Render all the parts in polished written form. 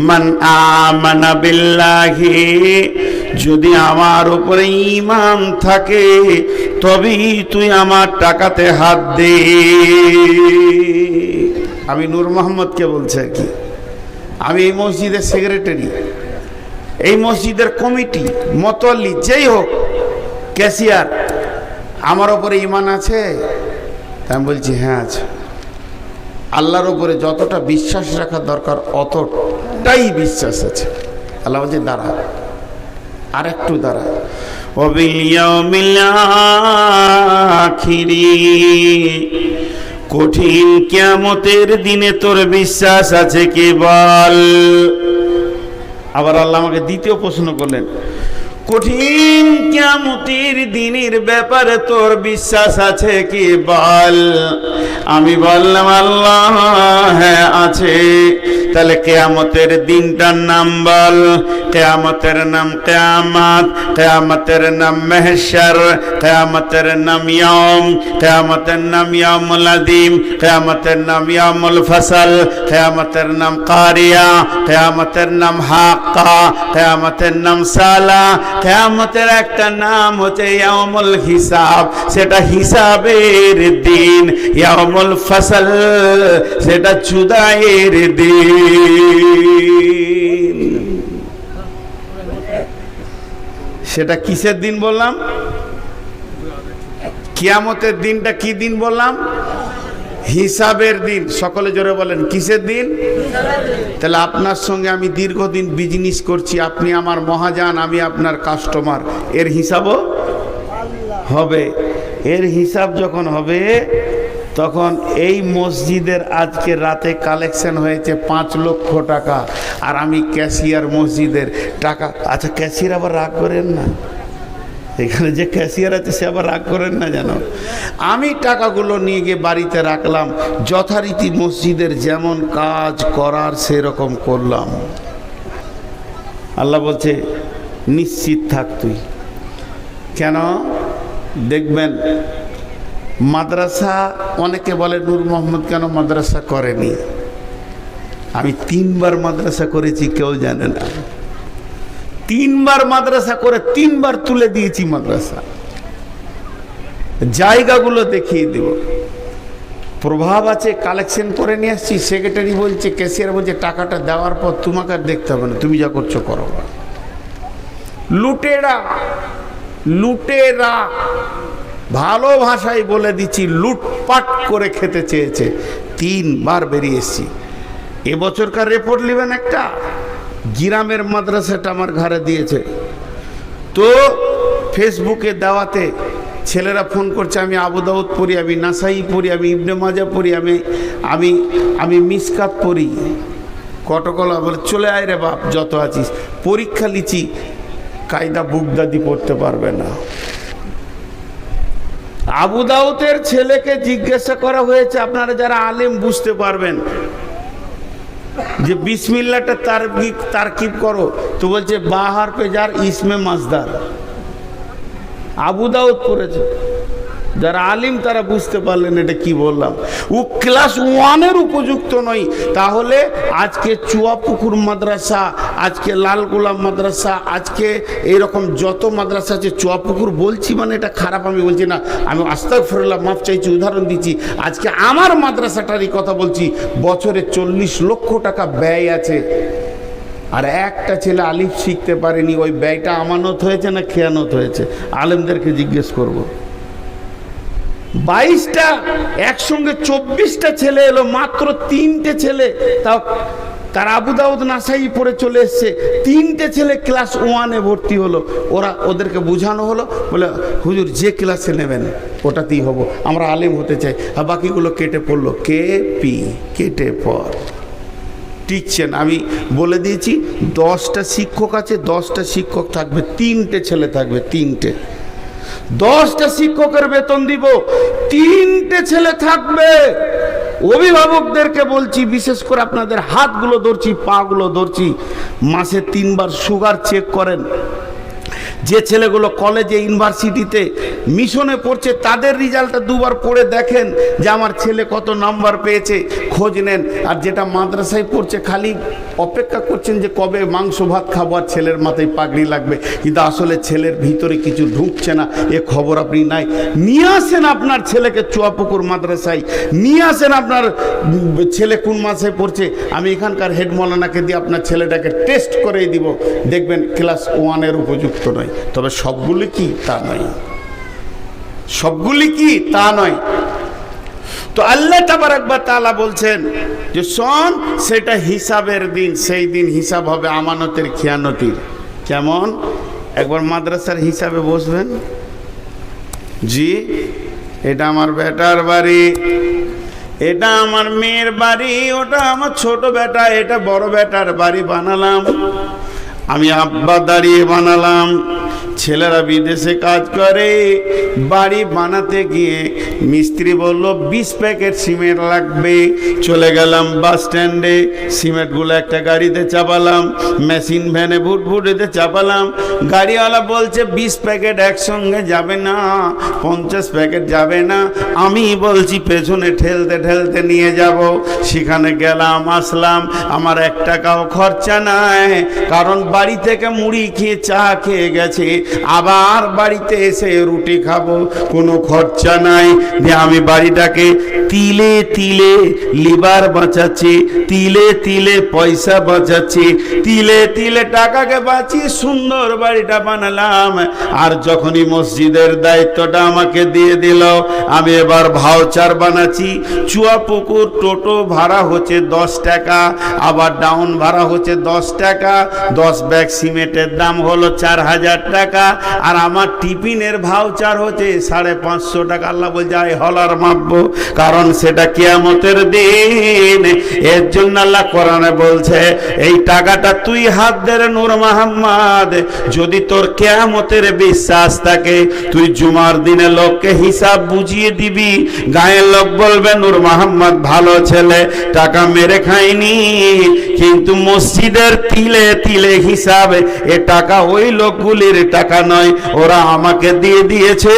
মান আমানা বিল্লাহি, যদি আমার উপরে ঈমান থাকে তবেই তুই আমার টাকাতে হাত দে। আমি নূর মোহাম্মদকে বলছি আর কি, আমি এই মসজিদের সেক্রেটারি, এই মসজিদের কমিটি, মতোয়াল্লি, যেই হোক, ক্যাশিয়ার, আমার ওপরে ঈমান আছে? আমি বলছি হ্যাঁ আছে। আল্লাহর ওপরে যতটা বিশ্বাস রাখা দরকার অতটাই বিশ্বাস আছে। আল্লাহ বলছে দাঁড়া, আর একটু দাঁড়া। ওয়াবিল ইয়াউমিল আখিরি, কঠিন কিয়ামতের দিনে তোর বিশ্বাস আছে কি বল। আবার আল্লাহ আমাকে দ্বিতীয় প্রশ্ন করলেন, কঠিন কিয়ামতের দিনের ব্যাপারে তোর বিশ্বাস আছে কি বল। আমি বললাম আল্লাহ হ্যাঁ আছে। তাহলে কিয়ামতের দিনটার নাম বল। কিয়ামতের নাম কিয়ামত, কিয়ামতের নাম মাহশর, কিয়ামতের নাম ইয়াউম, কিয়ামতের নাম ইয়াউমুল আযীম, কিয়ামতের নাম ইয়াউমুল ফাসল, কিয়ামতের নাম কারিয়া, কিয়ামতের নাম হাক্কা, কিয়ামতের নাম সালা, কিয়ামতের একটা নাম হচ্ছে ইয়াউমুল হিসাব, সেটা হিসাবের দিন। ইয়াউমুল ফাসল, সেটা জুদাইয়ের দিন। সেটা কিসের দিন বললাম? কিয়ামতের দিনটা কি দিন বললাম? হিসাবের দিন। সকলে জোরে বলেন কিসের দিন? তাহলে আপনার সঙ্গে আমি দীর্ঘদিন বিজনেস করছি, আপনি আমার মহাজন, আমি আপনার কাস্টমার, এর হিসাবও হবে। এর হিসাব যখন হবে তখন এই মসজিদের আজকে রাতে কালেকশন হয়েছে 5 লক্ষ টাকা, আর আমি ক্যাশিয়ার মসজিদের টাকা। আচ্ছা ক্যাশিয়ার আবার রাগ করেন না, এখানে যে ক্যাশিয়ার আছে সে আবার রাগ করেন না যেন। আমি টাকাগুলো নিয়ে গিয়ে বাড়িতে রাখলাম, যথারীতি মসজিদের যেমন কাজ করার সেরকম করলাম। আল্লাহ বলছে নিশ্চিত থাক তুই। কেন? দেখবেন মাদ্রাসা, অনেকে বলে নূর মোহাম্মদ কেন মাদ্রাসা করেনি। আমি 3 বার মাদ্রাসা করেছি, কেউ জানে না। 3 বার মাদ্রাসা করে 3 বার তুলে দিয়েছি মাদ্রাসা। জায়গাগুলো দেখিয়ে দেব, প্রভাব আছে, কালেকশন করে নিয়ে আসছি। সেক্রেটারি বলছে, ক্যাশিয়ার বলছে টাকাটা দেওয়ার পর তোমাকে আর দেখতে হবে না, তুমি যা করছো করো। লুটেরা, লুটেরা, ভালো ভাষায় বলে দিচ্ছি, লুটপাট করে খেতে চেয়েছে। 3 বার বেরিয়ে এসছি। এবছরকার রিপোর্ট নেবেন একটা, গ্রামের মাদ্রাসাটা আমার ঘরে দিয়েছে। তো ফেসবুকে দেওয়াতে ছেলেরা ফোন করছে, আমি আবু দাউদ পড়ি, আমি নাসাই পড়ি, আমি ইবনে মাজা পড়ি, আমি মিসকাত পড়ি। কটকলা বলে চলে আয় রে বাপ, যত আছিস। পরীক্ষা লিচি, কায়দা বুগদাদি পড়তে পারবে না। আবু দাউদের ছেলেকে জিজ্ঞাসা করা হয়েছে, আপনারা যারা আলেম বুঝতে পারবেন, যে বিসমিল্লাহটা তারকিব করো, তো বলছে বাহার পে যার ইসমে মাজদার। আবু দাউদ পড়েছে, যারা আলিম তারা বুঝতে পারলেন এটা কি বললাম। ও ক্লাস 1-এর উপযুক্ত নয়। তাহলে আজকে চুয়াপুকুর মাদ্রাসা, আজকে লাল গোলাম মাদ্রাসা, আজকে এইরকম যত মাদ্রাসা আছে, চুয়াপুকুর বলছি মানে এটা খারাপ আমি বলছি না, আমি আস্তাগফিরুল্লাহ, মাফ চাইছি, উদাহরণ দিচ্ছি। আজকে আমার মাদ্রাসাটারই কথা বলছি, বছরে 40 লক্ষ টাকা ব্যয় আছে, আর একটা ছেলে আলিফ শিখতে পারেনি। ওই ব্যয়টা আমানত হয়েছে না খেয়ানত হয়েছে? আলেমদেরকে জিজ্ঞেস করব। 22টা একসঙ্গে 24টা ছেলে এলো, মাত্র 3টে ছেলে, তাও তার আবু দাউদ নাসাই পড়ে চলে এসছে। 3টে ছেলে ক্লাস 1-এ ভর্তি হলো। ওদেরকে বোঝানো হলো, বলে হুজুর যে ক্লাসে নেবেন ওটাতেই হবো, আমরা আলেম হতে চাই। আর বাকিগুলো কেটে পড়লো, KP, কেটে পড়। টিকছেন? আমি বলে দিয়েছি 10টা শিক্ষক আছে, 10টা শিক্ষক থাকবে, 3টে ছেলে থাকবে, 3টে। 10টা শিক্ষকের বেতন দিব, 3টে ছেলে থাকবে। অভিভাবকদেরকে বলছি, বিশেষ করে আপনাদের হাতগুলো ধরছি, পাগুলো ধরছি, মাসে 3 বার সুগার চেক করেন। যে ছেলেগুলো কলেজে ইউনিভার্সিটিতে মিশনে পড়ছে তাদের রেজাল্টটা দুবার পড়ে দেখেন যে আমার ছেলে কত নাম্বার পেয়েছে, খোঁজ নেন। আর যেটা মাদ্রাসায় পড়ছে খালি অপেক্ষা করছেন যে কবে মাংস ভাত খাবো আর ছেলের মাথায় পাগড়ি লাগবে, কিন্তু আসলে ছেলের ভিতরে কিছু ঢুকছে না, এ খবর আপনি নাই। নিয়ে আসেন আপনার ছেলেকে চুয়াপুকুর মাদ্রাসায়, নিয়ে আসেন আপনার ছেলে কোন মাসে পড়ছে, আমি এখানকার হেড মৌলানাকে দিয়ে আপনার ছেলেটাকে টেস্ট করেই দিব, দেখবেন ক্লাস 1-এর উপযুক্ত নয়। তবে সবগুলি কি তা নয়, সবগুলি কি তা নয়। তো আল্লাহ তাবারক ওয়া তাআলা বলছেন যে শোন, সেটা হিসাবের দিন, সেই দিন হিসাব হবে আমানতের খিয়ানতির। কেমন? একবার মাদ্রাসার হিসাবে বসবেন, জি এটা আমার বেটার বাড়ি, এটা আমার মেয়ের বাড়ি, ওটা আমার ছোট বেটা, এটা বড় বেটার বাড়ি বানালাম, আমি আব্বা দাঁড়িয়ে বানালাম। ছেলেরা বিদেশে কাজ করে, বাড়ি বানাতে গিয়ে মিস্ত্রি বলল 20 প্যাকেট সিমেন্ট লাগবে। চলে গেলাম বাস স্ট্যান্ডে, সিমেন্টগুলো একটা গাড়িতে চাপালাম, মেশিন ভ্যানে ভুটভুটিতে চাপালাম। গাড়িওয়ালা বলছে 20 প্যাকেট একসঙ্গে যাবে না, 50 প্যাকেট যাবে না। আমি বলছি পেছনে ঠেলতে ঠেলতে নিয়ে যাব। সেখানে গেলাম, আসলাম, আমার 1 টাকাও খরচা নাই, কারণ বাড়ি থেকে মুড়ি খেয়ে চা খেয়ে গেছে, আবার বাড়িতে এসে রুটি খাবো, কোনো খরচা নাই। যে আমি বাড়িটাকে তিলে তিলে লিভার বাঁচাচ্ছি, তিলে তিলে পয়সা বাঁচাচ্ছি, তিলে তিলে টাকাকে বাঁচিয়ে সুন্দর বাড়িটা বানালাম। আর যখনই মসজিদের দায়িত্বটা আমাকে দিয়ে দিল, আমি এবার ভাউচার বানাচ্ছি। চুয়াপুকুর টোটো ভাড়া হচ্ছে 10 টাকা, আবার ডাউন ভাড়া হচ্ছে 10 টাকা, 10 ব্যাগ সিমেন্টের দাম হলো 4000 টাকা, আর আমার টিফিনের ভাউচার হচ্ছে 550 টাকা। আল্লাহ বলছে আয় হলার মাপবো, কারণ সেটা কিয়ামতের দিন। এর জন্য আল্লাহ কোরআনে বলছে এই টাকাটা তুই হাত দে রে নূর মোহাম্মদ, যদি তোর কিয়ামতের বিশ্বাস থাকে তুই জুমার দিনে লোককে হিসাব বুঝিয়ে দিবি। গায়ের লোক বলবে নূর মোহাম্মদ ভালো ছেলে, টাকা মেরে খায়নি, কিন্তু মসজিদের তিলে তিলে হিসাব, এ টাকা ওই লোকগুলির টাকা নয়, ওরা আমাকে দিয়ে দিয়েছে,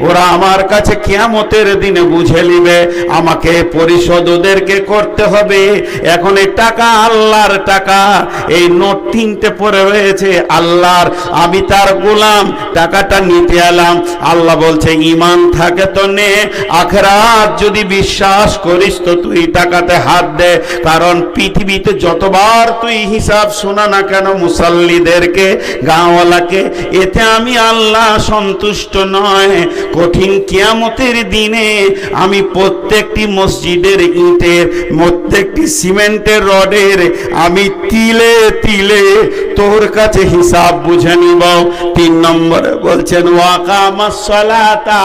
ওরা আমার কাছে কিয়ামতের দিনে বুঝে নিবে, আমাকে পরিশোধ ওদেরকে করতে হবে। এখন এই টাকা আল্লাহর টাকা, এই নোট 3টে পড়ে রয়েছে আল্লাহর, আমি তার গোলাম, টাকাটা নিতে এলাম। আল্লাহ বলছে ঈমান থাকে তো নে, আখিরাত যদি বিশ্বাস করিস তো তুই টাকাতে হাত দে, কারণ পৃথিবীতে যতবার তুই হিসাব শোনা না কেন মুসাল্লিদেরকে, গাঁওয়ালাকে, এতে আমি আল্লাহ সন্তুষ্ট নয়। কঠিন কিয়ামতের দিনে আমি প্রত্যেকটি মসজিদের ইটের, প্রত্যেকটি সিমেন্টের রডের আমি তিলে তিলে তোর কাছে হিসাব বুঝে নিব। 3 নম্বরে বলছেন ওয়াকামাস সালাতা,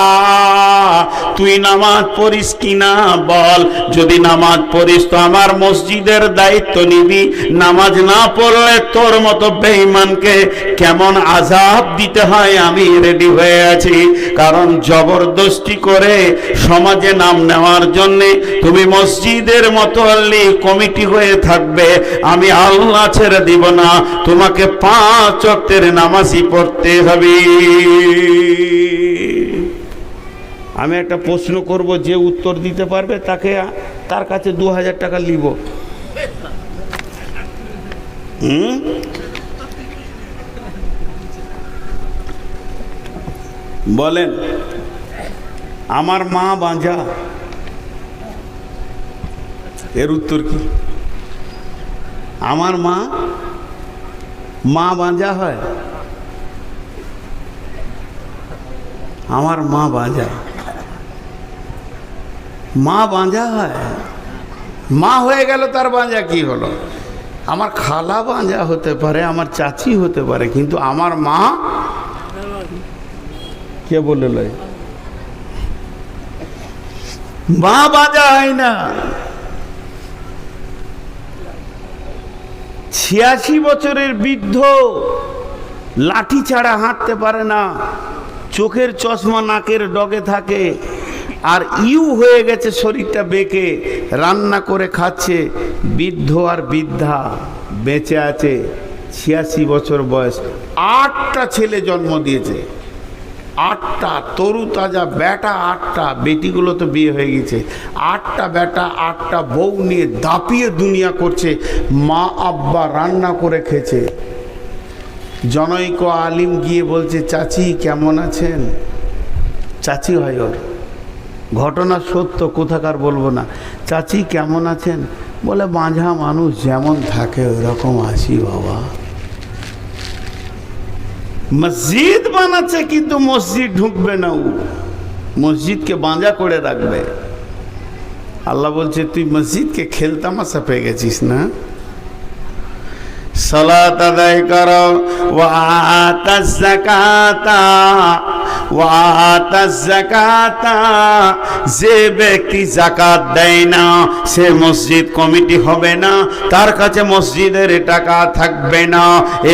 তুই নামাজ পড়িস কিনা বল, যদি নামাজ পড়িস তো আমার মসজিদের দায়িত্ব নিবি, নামাজ না পড়লে তোর মতো বেঈমানকে কেমন আযাব দিতে হয় আমি রেডি হয়ে আছি। কারণ জবরদস্তি করে সমাজে নাম নেওয়ার জন্যে তুমি মসজিদের মোতাল্লি কমিটি হয়ে থাকবে, আমি আল্লাহ ছেড়ে দিব না, তোমাকে 5 ওয়াক্তের নামাজই পড়তে হবে। আমি একটা প্রশ্ন করব, যে উত্তর দিতে পারবে তাকে, তার কাছে 2000 টাকা নিব। বলেন, আমার মা বাঁঝা, এর উত্তর কি? আমার মা বাঁঝা হয়? আমার মা বাঁঝা, মা বাঁঝা হয়? মা হয়ে গেল তার বাঁঝা কি হলো? আমার খালা বাঁঝা হতে পারে, আমার চাচি হতে পারে, কিন্তু আমার মা কে বলে লয়? মা বাঁঝা হয় না। 86 বছরের বৃদ্ধ লাঠি ছাড়া হাঁটতে পারে না, চোখের চশমা নাকের ডগে থাকে, আর ইউ হয়ে গেছে শরীরটা বেঁকে, রান্না করে খাচ্ছে, বৃদ্ধ আর বৃদ্ধা বেঁচে আছে, 86 বছর বয়স, 8টা ছেলে জন্ম দিয়েছে, 8টা তরু তাজা বেটা, 8টা বেটিগুলো তো বিয়ে হয়ে গেছে, 8টা বেটা 8টা বউ নিয়ে দাপিয়ে দুনিয়া করছে। মা আব্বা রান্না করে খেয়েছে। জনৈক আলিম গিয়ে বলছে, চাচি কেমন আছেন? চাচি হয় ওর, ঘটনা সত্য, কোথাকার বলবো না। চাচি কেমন আছেন? বলে, মাঝা মানুষ যেমন থাকে ওরকম আছি বাবা। মসজিদ বানাচ্ছে কিন্তু মসজিদ ঢুকবে না, ও মসজিদকে বাঁধা করে রাখবে। আল্লাহ বলছে, তুই মসজিদকে খেলতামাশা পেয়ে গেছিস না? সালাত আদায় করো, ওয়া আতাজ যাকাতা, ওয়া আতাজ যাকাতা। যে ব্যক্তি যাকাত দেয় না সে মসজিদ কমিটি হবে না, তার কাছে মসজিদের টাকা থাকবে না,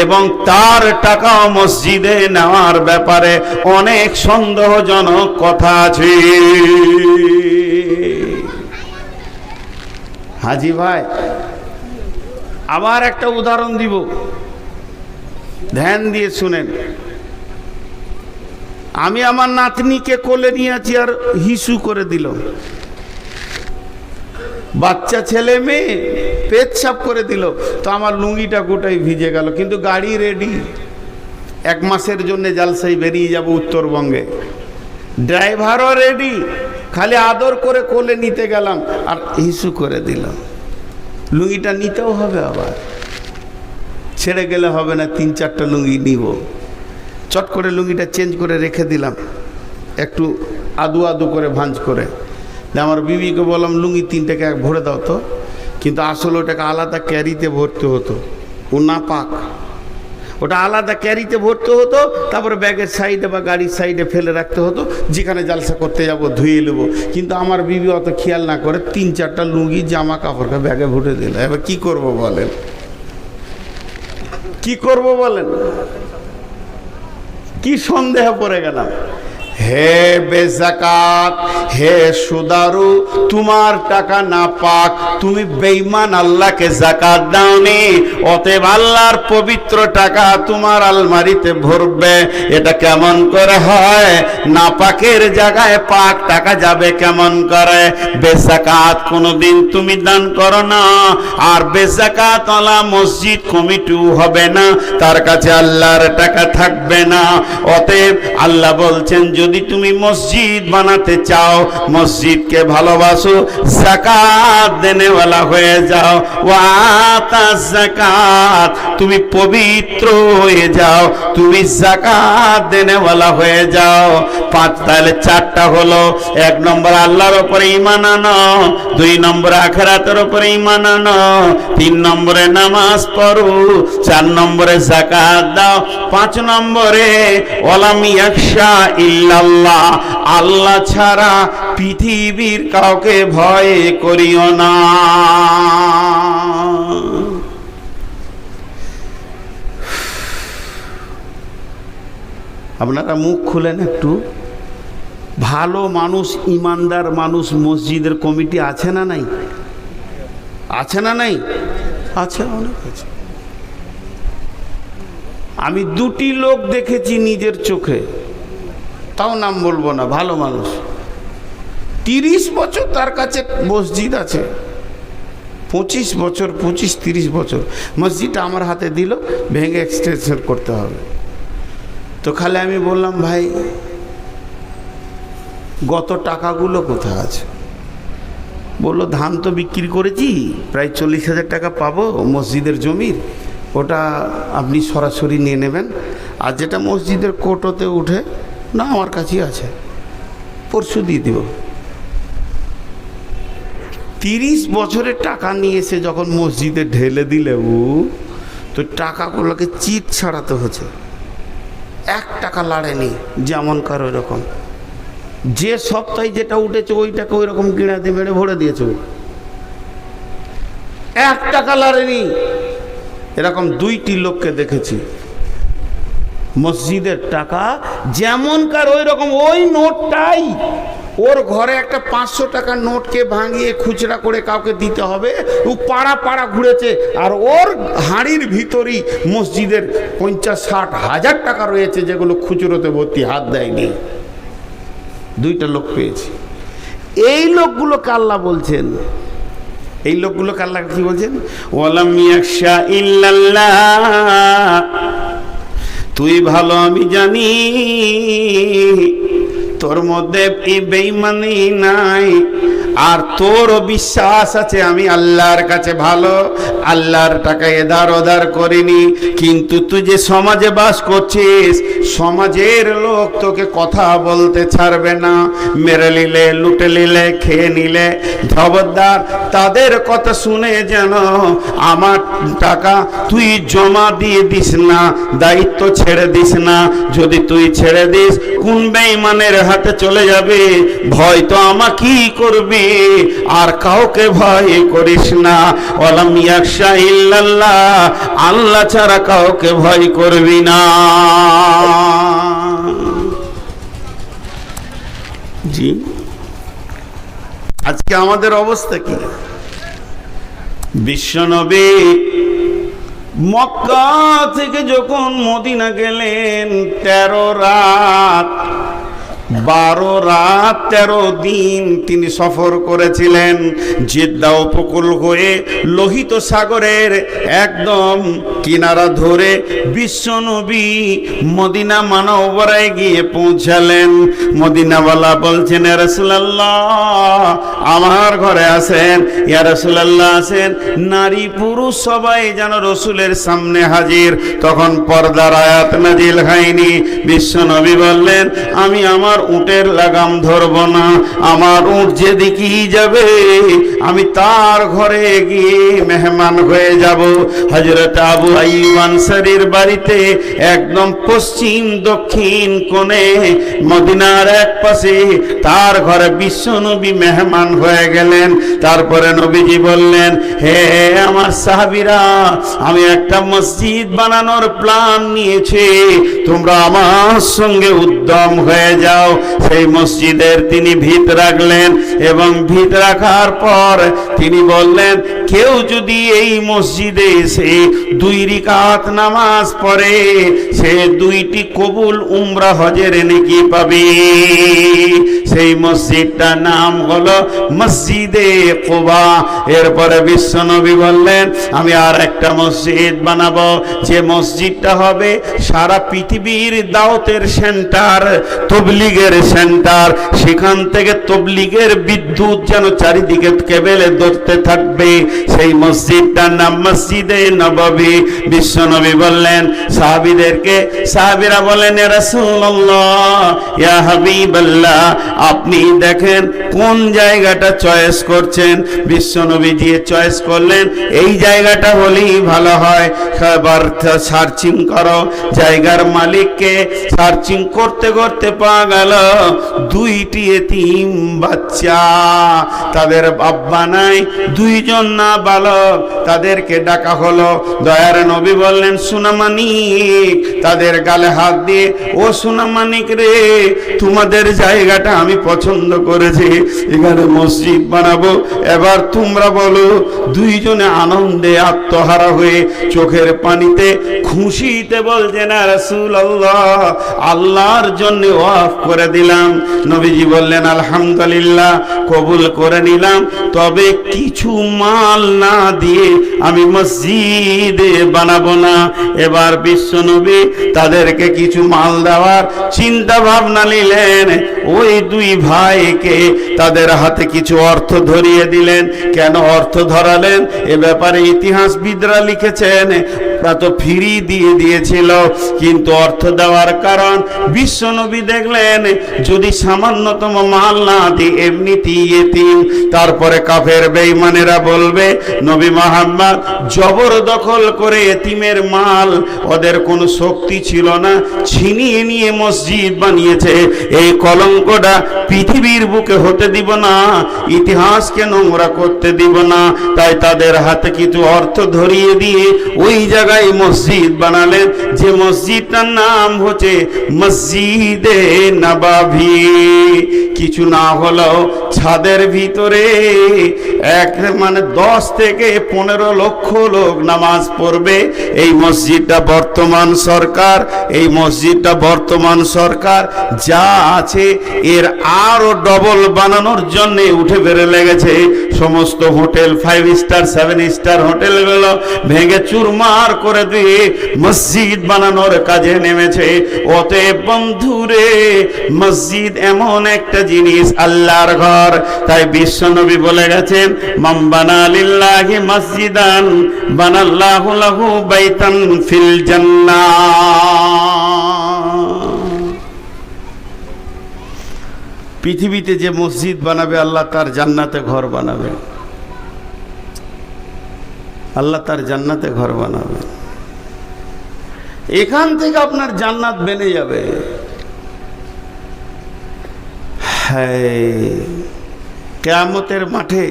এবং তার টাকা মসজিদে নেওয়ার ব্যাপারে অনেক সন্দেহজনক কথা আছে। হাজি ভাই, আবার একটা উদাহরণ দিব, ধ্যান দিয়ে শুনেন। আমি আমার নাতনিকে কোলে নিয়েছি আর হিসু করে দিল। বাচ্চা ছেলে মেয়ে পেচ্ছাপ করে দিল, তো আমার লুঙ্গিটা গোটাই ভিজে গেল, কিন্তু গাড়ি রেডি, 1 মাসের জন্য জালসাই বেরিয়ে যাব উত্তরবঙ্গে, ড্রাইভারও রেডি, খালি আদর করে কোলে নিতে গেলাম আর হিসু করে দিলাম। লুঙ্গিটা নিতেও হবে, আবার ছেড়ে গেলে হবে না, 3-4টা লুঙ্গি নিব। চট করে লুঙ্গিটা চেঞ্জ করে রেখে দিলাম, একটু আদু আদু করে ভাঁজ করে। আমার বিবিকে বললাম, লুঙ্গি 3টাকে ভরে দাও তো, কিন্তু আসলে ওটাকে আলাদা ক্যারিতে ভরতে হতো, ও না পাক, ওটা আলাদা ক্যারিতে ভরতে হতো, তারপরে ব্যাগের সাইডে বা গাড়ির সাইডে ফেলে রাখতে হতো, যেখানে জালসা করতে যাব ধুয়ে নেবো। কিন্তু আমার বিবি অত খেয়াল না করে 3-4টা লুঙ্গি জামা কাপড়কে ব্যাগে ভরে দিল। এবার কি করব বলেন, কি করব বলেন? কি সন্দেহ পড়ে গেলাম। হে বেযাকাত, হে সুদারু, তোমার টাকা না পাক, তুমি বেঈমান, আল্লাহকে যাকাত দাওনি, অতএব আল্লাহর পবিত্র টাকা তোমার আলমারিতে ভরবে। এটা কেমন করে হয়? না পাকের জায়গায় পাক টাকা যাবে কেমন করে? বেযাকাত কোনোদিন তুমি দান করো না, আর বেযাকাত ওয়ালা মসজিদ কমিটিও হবে না, তার কাছে আল্লাহর টাকা থাকবে না। অতএব আল্লাহ বলছেন, যদি তুমি মসজিদ বানাতে চাও, মসজিদকে ভালোবাসো, যাকাত দেনেওয়ালা হয়ে যাও, ওয়া আতাজ যাকাত, তুমি পবিত্র হয়ে যাও, তুমি যাকাত দেনেওয়ালা হয়ে যাও। 5, তাহলে 4টা হলো। 1 নম্বর আল্লাহর উপরে ঈমান আনো, 2 নম্বরে আখিরাতের উপরে ঈমান আনো, 3 নম্বরে নামাজ পড়ো, 4 নম্বরে যাকাত দাও, 5 নম্বরে ওয়ালাম ইয়াখশা ইল্লাল্লাহ, আল্লাহ ছাড়া পৃথিবীর কাউকে ভয় করিও না। আপনারা মুখ খুলেন একটু। ভালো মানুষ, ইমানদার মানুষ মসজিদের কমিটি আছে না নাই? আছে না নাই? আছে, অনেক আছে। আমি 2টি লোক দেখেছি নিজের চোখে, তাও নাম বলবো না, ভালো মানুষ, 30 বছর তার কাছে মসজিদ আছে, 25 বছর, 25-30 বছর মসজিদটা আমার হাতে দিল, ভেঙে এক্সটেনশন করতে হবে। তো খালি আমি বললাম, ভাই গত টাকাগুলো কোথায় আছে? বললো, ধান তো বিক্রি করেছি, প্রায় 40,000 টাকা পাবো মসজিদের জমির, ওটা আপনি সরাসরি নিয়ে নেবেন, আর যেটা মসজিদের কোটোতে উঠে না আমার কাছেই আছে, পরশু দিয়ে দিব। 30 বছরের টাকা নিয়ে এসে যখন মসজিদে ঢেলে দিলে, তো টাকাগুলোকে চিট ছাড়াতে হচ্ছে, 1 টাকা লাড়েনি, যেমন কার ওই রকম, যে সপ্তাহে যেটা উঠেছে ওইটাকে ওই রকম গিড়াতে মেরে ভরে দিয়েছে, 1 টাকা লাড়েনি। এরকম 2টি লোককে দেখেছি, মসজিদের টাকা যেমন কার ওই রকম, ওই নোটটাই ওর ঘরে একটা 500 টাকার নোটকে ভাঙিয়ে খুচরা করে কাউকে দিতে হবে, ও পাড়া পাড়া ঘুরেছে, আর ওর হাঁড়ির ভিতরই মসজিদের 50-60 হাজার টাকা রয়েছে যেগুলো খুচরোতে ভর্তি, হাত দেয়নি। 2টা লোক পেয়েছি। এই লোকগুলোকে আল্লাহ বলছেন, এই লোকগুলোকে আল্লাহ কি বলছেন? ওয়ালাম ইয়াখশা ইল্লাল্লাহ, তুই ভালো আমি জানি তোর মধ্যে এই বেঈমানি নাই, আর তোর বিশ্বাস আছে আমি আল্লাহর কাছে ভালো, আল্লাহর টাকা এধার ওধার করিনি। কিন্তু তুই যে সমাজে বাস করছিস, সমাজের লোক তোকে কথা বলতে ছাড়বে না, মেরে নিলে, লুটে নিলে, খেয়ে নিলে, খবরদার তাদের কথা শুনে যেন আমার টাকা তুই জমা দিয়ে দিস না, দায়িত্ব ছেড়ে দিস না। যদি তুই ছেড়ে দিস কোন বেঈমানের হাতে চলে যাবে, ভয় তো আমাকেই করবি, আর কাউকে ভয় করিস না। ওয়ালাম ইয়াখশা ইল্লাল্লাহ, আল্লাহ ছাড়া কাউকে ভয় করবি না। জি, আজকে আমাদের অবস্থা কি? বিশ্বনবী মক্কা থেকে যখন মদিনা গেলেন 13 রাত 12 রাত 13 দিন তিনি সফর করেছিলেন। জেদ্দা উপকূল হয়ে লোহিত সাগরের একদম কিনারা ধরে বিশ্বনবী মদিনা মানবরায় গিয়ে পৌঁছালেন। মদিনাওয়ালা বলছেন, ইয়া রাসূলুল্লাহ আমার ঘরে আসেন, ইয়া রাসূলুল্লাহ আসেন। নারী পুরুষ সবাই যেন রসুলের সামনে হাজির। তখন পর্দার আয়াত নাজিল হয়নি। বিশ্বনবী বললেন, আমি আমার উটের লাগাম ধরব না, আমার উট যেদিকেই যাবে আমি তার ঘরে গিয়ে মেহমান হয়ে যাব। হযরত আবু আইয়ুব আনসারীর বাড়িতে একদম পশ্চিম দক্ষিণ কোণে মদিনার এক পাশে তার ঘরে বিশ্বনবী মেহমান হয়ে গেলেন। তারপরে নবীজি বললেন, হে আমার সাহাবীরা, আমি একটা মসজিদ বানানোর প্ল্যান নিয়েছি, তোমরা আমার সঙ্গে উদ্যম হয়ে যাও। সেই মসজিদের তিনি ভিত রাখলেন, এবং ভিত রাখার পর তিনি বললেন, কেউ যদি এই মসজিদে এসে 2 রাকাত নামাজ পড়ে, সে 2টি কবুল উমরা হজের নেকি পাবে। সেই মসজিদটার নাম হলো মসজিদে কুবা। এরপরে বিশ্বনবী বললেন, আমি আর একটা মসজিদ বানাবো, যে মসজিদটা হবে সারা পৃথিবীর দাওয়াতের সেন্টার, তবলিগের সেন্টার। সেখান থেকে তবলিগের বিদ্যুৎ যেন চারিদিকে কেবেলে ধরতে থাকবে। সেই মসজিদটার নাম মসজিদে নববী। বিশ্বনবী বললেন সাহাবীদেরকে, সাহাবীরা বলেন, ইয়া রাসূলুল্লাহ, ইয়া হাবিবাল্লাহ, আপনি দেখেন কোন জায়গাটা চয়েস করছেন। বিশ্বনবী যে চয়েস করলেন, এই জায়গাটা হলেই ভালো হয়। খাবার সার্চিং করো, জায়গার মালিককে সার্চিং করতে করতে পাওয়া গেল 2টি এতিম বাচ্চা, তাদের আব্বা নাই, 2 জন না বালক, তাদেরকে ডাকা হলো। দয়ার নবী বললেন, সোনামানিক, তাদের গালে হাত দিয়ে, ও সোনামানিক রে, তোমাদের জায়গাটা আমি পছন্দ করেছি, এখানে মসজিদ বানাবো, এবার তোমরা বলো। 2 জনে আনন্দে আত্মহারা হয়ে চোখের পানিতে খুশিতে বলছেন, ইয়া রাসূলুল্লাহ, আল্লাহর জন্য ওয়াফ করে দিলাম। নবীজি বললেন, আলহামদুলিল্লাহ, কবুল করে নিলাম, তবে কিছু মাল না দিয়ে আমি মসজিদে বানাবো না। এবার বিশ্বনবী তাদেরকে কিছু মাল দেওয়ার চিন্তা ভাবনা নিলেন। ওই 2 ভাইকে তাদের হাতে কিছু অর্থ ধরিয়ে দিলেন। কেন অর্থ ধরালেন এ ব্যাপারে ইতিহাসবিদরা লিখেছেন, তা তো ফ্রি দিয়ে দিয়েছিল, কিন্তু অর্থ দেওয়ার কারণ বিশ্বনবী দেখলেন যদি সামান্যতম মাল না দিয়ে এমনিতেই এতিম, তারপরে কাফের বেঈমানেরা বলবে নবী মুহাম্মদ জবরদখল করে এতিমের মাল, ওদের কোনো শক্তি ছিল না, ছিনিয়ে নিয়ে মসজিদ বানিয়েছে। এই কলঙ্কটা পৃথিবীর বুকে হতে দিব না, ইতিহাসকে নোংরা করতে দিব না। তাই তাদের হাতে কিছু অর্থ ধরিয়ে দিয়ে ওই জায়গা জায়গায় মসজিদ বানালেন, যে মসজিদটার নাম হচ্ছে মসজিদে নববী। কিছু না হলেও ছাদের ভিতরে 10 থেকে 15 লক্ষ লোক নামাজ পড়বে। এই মসজিদটা বর্তমান সরকার যা আছে এর আরো ডবল বানানোর জন্য উঠে বেড়ে লেগেছে। সমস্ত হোটেল 5 স্টার 7 স্টার হোটেলগুলো ভেঙে চুরমার করে দিয়ে মসজিদ বানানোর কাজে নেমেছে। অতএব বন্ধুরে, মসজিদ এমন একটা জিনিস, আল্লাহর ঘর। তাই বিশ্বনবী বলে গেছেন, মান বানা লিল্লাহি মসজিদান বানাল্লাহু লাহু বাইতান ফিল জান্নাহ। পৃথিবীতে যে মসজিদ বানাবে, আল্লাহ তার জান্নাতে ঘর বানাবে। আল্লাহ তার জান্নাতে ঘর বানাবে। এখান থেকে আপনার জান্নাত বেনে যাবে। কিয়ামতের মাঠে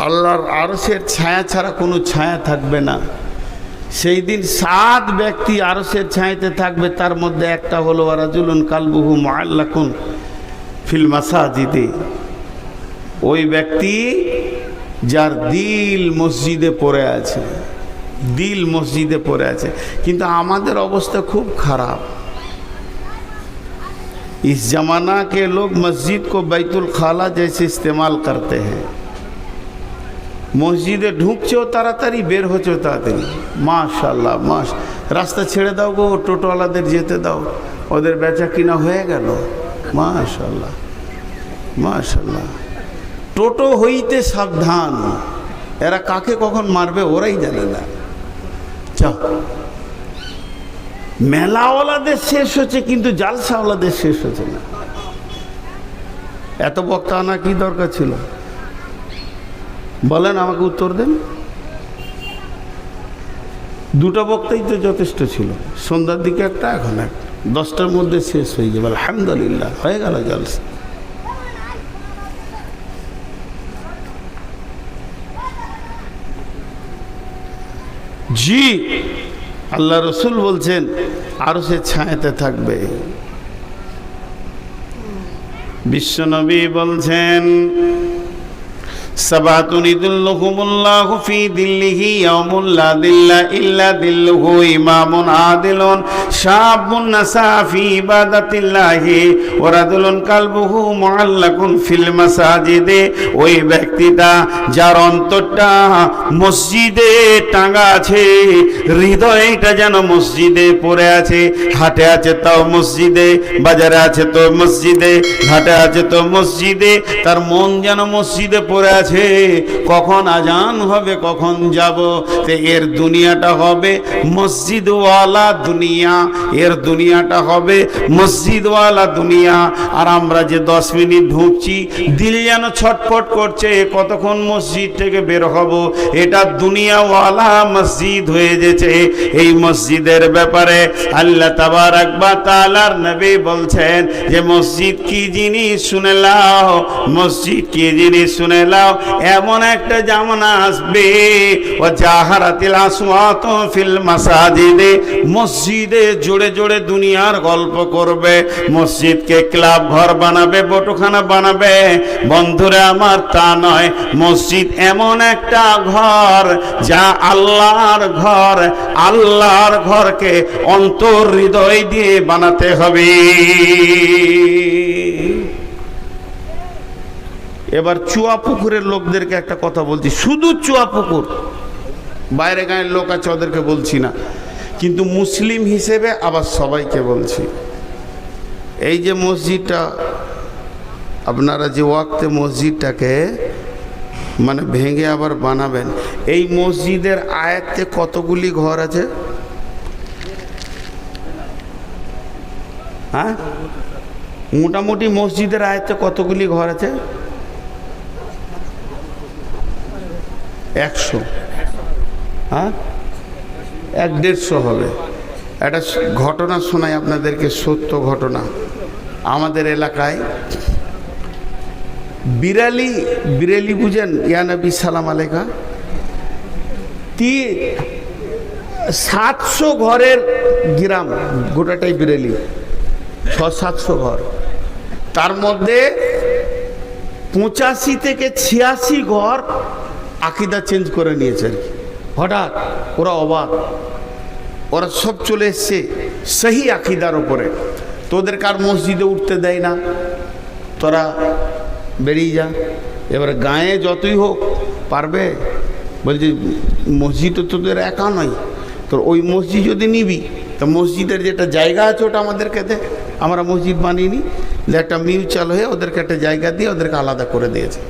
আল্লাহর আরশের ছায়া ছাড়া কোনো ছায়া থাকবে না। সেই দিন 7 ব্যক্তি আরশের ছায়াতে থাকবে, তার মধ্যে একটা হলো রাজুলুন কালবুহু মুআল্লাকুন ফিল মাসাজিদে। ওই ব্যক্তি যার দিল মসজিদে পড়ে আছে, দিল মসজিদে পড়ে আছে। কিন্তু আমাদের অবস্থা খুব খারাপ। इस जमाना के लोग मस्जिद को बैतुल खाला जैसे इस्तेमाल करते हैं। মসজিদে ঢুকছেও তাড়াতাড়ি, বের হচ্ছেও তাড়াতাড়ি। মাশাআল্লাহ, রাস্তা ছেড়ে দাও গো, টোটোওয়ালাদের যেতে দাও, ওদের বেচা কিনা হয়ে গেল। মাশাআল্লাহ মাশাআল্লাহ। টোটো হইতে সাবধান, এরা কাকে কখন মারবে ওরাই জানে না। চল, মেলাওয়ালাদের শেষ হচ্ছে কিন্তু জালসাওয়ালাদের শেষ হচ্ছে না। এত বক্তা আনা কি দরকার ছিল বলেন, আমাকে উত্তর দেন। 2টা বক্তাই তো যথেষ্ট ছিল। সন্ধ্যার দিকে একটা, এখন একটা, 10টার মধ্যে শেষ হয়ে যাবে। আলহামদুলিল্লাহ, হয়ে গেল জালসা। জি, আল্লাহ রসুল বলছেন আরশের ছায়াতে থাকবে। বিশ্বনবী বলছেন, সাবাতুন ইদুল্লুহুমুল্লাহু ফি দিল্লিহি ইয়াউমুল লা দিল্লা ইল্লা দিল্লুহু, ইমামুন আদিলুন শাবুন নাসা ফি ইবাদাতিল্লাহি ওয়া রাজুলুন কালবুহু মুআল্লাকুন ফিল মাসাজিদে। ওই ব্যক্তিটা যার অন্তরটা মসজিদে টাঙা আছে, হৃদয়টা যেন মসজিদে পড়ে আছে, হাটে আছে তাও মসজিদে, বাজারে আছে তো মসজিদে, ঘাটে আছে তো মসজিদে, তার মন যেন মসজিদে পড়ে আছে। কখন আজান হবে, কখন যাব। এর দুনিয়াটা হবে মসজিদওয়ালা দুনিয়া, এর দুনিয়াটা হবে মসজিদওয়ালা দুনিয়া। আর আমরা যে 10 মিনিট ঢুকছি, দিল যেন ছটফট করছে, কতক্ষণ মসজিদ থেকে বের হব। এটা দুনিয়াওয়ালা মসজিদ হয়ে গেছে। এই মসজিদের ব্যাপারে আল্লাহ তাবারাক ওয়া তাআলার নবী বলছেন যে মসজিদ কি জিনিস শুনে নাও, মসজিদ কি জিনিস শুনে নাও। এমন একটা জামানা আসবে, ও জাহারাতিল আসওয়াত ফিল মাসাজিদে, মসজিদে জোরে জোরে দুনিয়ার গল্প করবে, মসজিদকে ক্লাব ঘর বানাবে, বটখানা বানাবে। বন্ধুরা আমার, তা নয়। মসজিদ এমন একটা ঘর যা আল্লাহর ঘর। আল্লাহর ঘরকে অন্তর হৃদয় দিয়ে বানাতে হবে। এবার চুয়াপুকুরের লোকদেরকে একটা কথা বলছি, শুধু চুয়াপুকুর, বাইরে গাঁয়ের লোক আছে ওদেরকে বলছি না, কিন্তু মুসলিম হিসেবে আবার সবাইকে বলছি। এই যে মসজিদটা আপনারা যে ওয়াক্তে মসজিদটাকে ভেঙে আবার বানাবেন, এই মসজিদের আয়াতে কতগুলি ঘর আছে? হ্যাঁ, মোটামুটি মসজিদের আয়াতে কতগুলি ঘর আছে? 100। হ্যাঁ, 150 হবে। একটা ঘটনা শোনাই আপনাদেরকে, সত্য ঘটনা। আমাদের এলাকায় বিড়ালি বুঝেন? ইয়া নবী সালাম আলাইকা। 700 ঘরের গ্রাম, গোটাটাই বেরেলি 600-700 ঘর। তার মধ্যে 85 থেকে 86 ঘর আকীদা চেঞ্জ করে নিয়েছে আর কি। হঠাৎ ওরা অবাক, ওরা সব চলে এসছে সহি আকীদার উপরে। তোদের কার মসজিদে উঠতে দেয় না, তোরা বেরিয়ে যা। এবারে গায়ে যতই হোক পারবে, বলছে মসজিদ তো তোদের একা নয়, তোর ওই মসজিদ যদি নিবি তো মসজিদের যেটা জায়গা আছে ওটা আমাদেরকে দে। আমরা মসজিদ বানিয়ে যে একটা মিউচুয়াল হয়ে ওদেরকে একটা জায়গা দিয়ে ওদেরকে আলাদা করে দিয়েছে।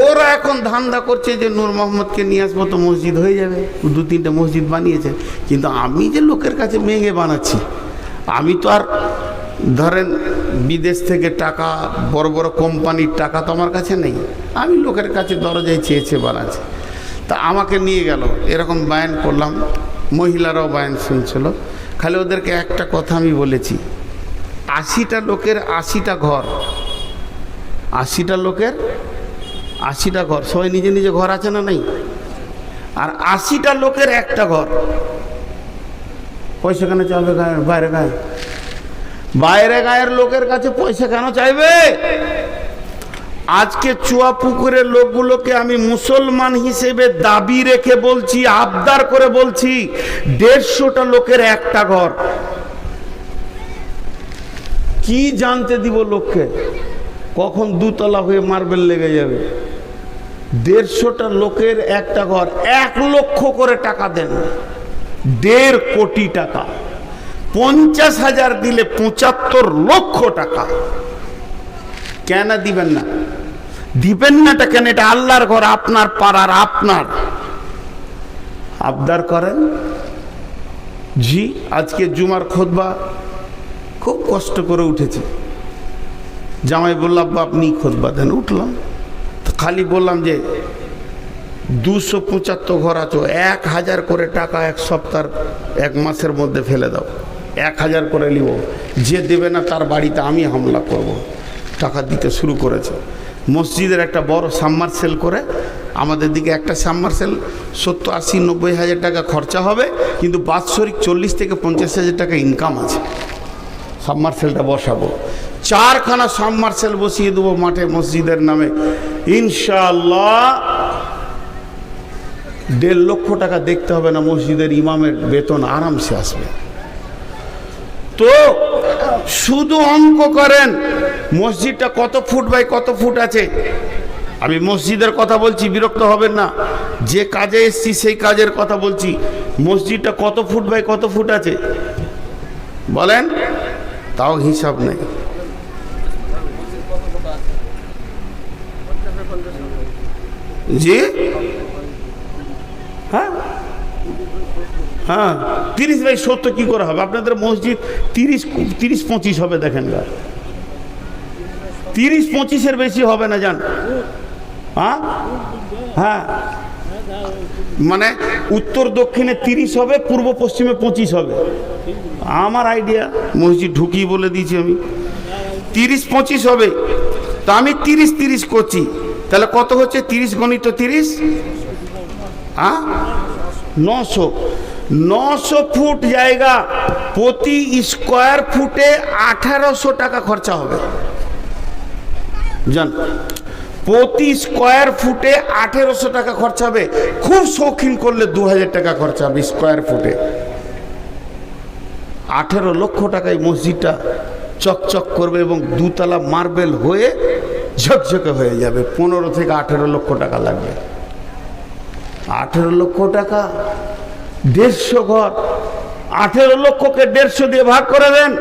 ওরা এখন ধান্দা করছে যে নূর মোহাম্মদকে নিয়ে আসবো তো মসজিদ হয়ে যাবে, 2-3টে মসজিদ বানিয়েছে। কিন্তু আমি যে লোকের কাছে মেঘে বানাচ্ছি, আমি তো আর ধরেন বিদেশ থেকে টাকা, বড় বড় কোম্পানির টাকা তো আমার কাছে নেই, আমি লোকের কাছে দরজায় চেয়েছে বানাচ্ছি। তা আমাকে নিয়ে গেল, এরকম বায়ান করলাম, মহিলারাও বায়ান শুনছিল। খালি ওদেরকে একটা কথা আমি বলেছি, 80টা লোকের 80টা ঘর, 80টা লোকের 80টা ঘর, সবাই নিজে নিজে ঘর আছে না নাই? আর 80টা লোকের একটা ঘর। পয়সা কেন চাইবে বাইরে গায়ে? বাইরে গায়ের লোকের কাছে পয়সা কেন চাইবে? আজকে চুয়াপুকুরের লোকগুলোকে আমি মুসলমান হিসেবে দাবি রেখে বলছি, আবদার করে বলছি, 150টা লোকের একটা ঘর। কি জানতে দিব লোককে, কখন 2তলা হয়ে মার্বেল লেগে যাবে? 150টা লোকের একটা ঘর, 1 লক্ষ করে টাকা দেন, 1.5 কোটি টাকা। 50,000 দিলে 75 লক্ষ টাকা। কেন দিবেন না? দিবেন নাটা কেন? এটা আল্লাহর ঘর, আপনার পাড়ার, আপনার। আবদার করেন। জি, আজকে জুমার খুতবা খুব কষ্ট করে উঠেছি। জামাই বলল আব্বা আপনি খুতবা দেন, উঠলাম। তো খালি বললাম যে 275 ঘর আছো, 1000 করে টাকা 1 সপ্তাহ 1 মাসের মধ্যে ফেলে দাও, 1000 করে নিব। যে দেবে না তার বাড়িতে আমি হামলা করব। টাকা দিতে শুরু করেছে। মসজিদের একটা বড় সাবমার্সেল করে, আমাদের দিকে একটা সাবমার্সেল 70-80-90 হাজার টাকা খরচা হবে, কিন্তু বাৎসরিক 40 থেকে 50 হাজার টাকা ইনকাম আছে। সাবমার্সেলটা বসাবো, 4খানা সাবমার্সেল বসিয়ে দেবো মাঠে মসজিদের নামে, ইনশাআল্লাহ 1.5 লক্ষ টাকা দেখতে হবে না, মসজিদের ইমামের বেতন আরামসে আসবে। তো শুধু অঙ্ক করেন, মসজিদটা কত ফুট বাই কত ফুট আছে। আমি মসজিদের কথা বলছি, বিরক্ত হবেন না, যে কাজে এসছি সেই কাজের কথা বলছি। মসজিদটা কত ফুট বাই কত ফুট আছে বলেন? তাও হিসাব নেই। জি হ্যাঁ হ্যাঁ, 30 বাই 70 কি করে হবে? আপনাদের মসজিদ 30-25 হবে, দেখেন গা, 30-25-এর বেশি হবে না, জান? হ্যাঁ হ্যাঁ, মানে উত্তর দক্ষিণে 30 হবে, পূর্ব পশ্চিমে 25 হবে। আমার আইডিয়া, মসজিদ ঢুকিয়ে বলে দিয়েছি আমি, 30-25 হবে। তো আমি 30-30 করছি, তাহলে কত হচ্ছে? 30 × 30, হ্যাঁ 900 ফুট জায়গা, প্রতি স্কোয়ার ফুটে 1800 টাকা খরচা হবে। জান, প্রতি স্কোয়ার ফুটে 1800 টাকা খরচা হবে। খুব শৌখিন করলে 2000 টাকা খরচা হবে স্কোয়ার ফুটে। 18 লক্ষ টাকায় মসজিদটা চকচক করবে এবং 2তলা মার্বেল হয়ে ঝকঝকে হয়ে যাবে। 15 থেকে 18 লক্ষ টাকা লাগবে। 18 লক্ষ টাকা, 150 ঘর। 18 লক্ষকে 150 দিয়ে ভাগ করে দেন,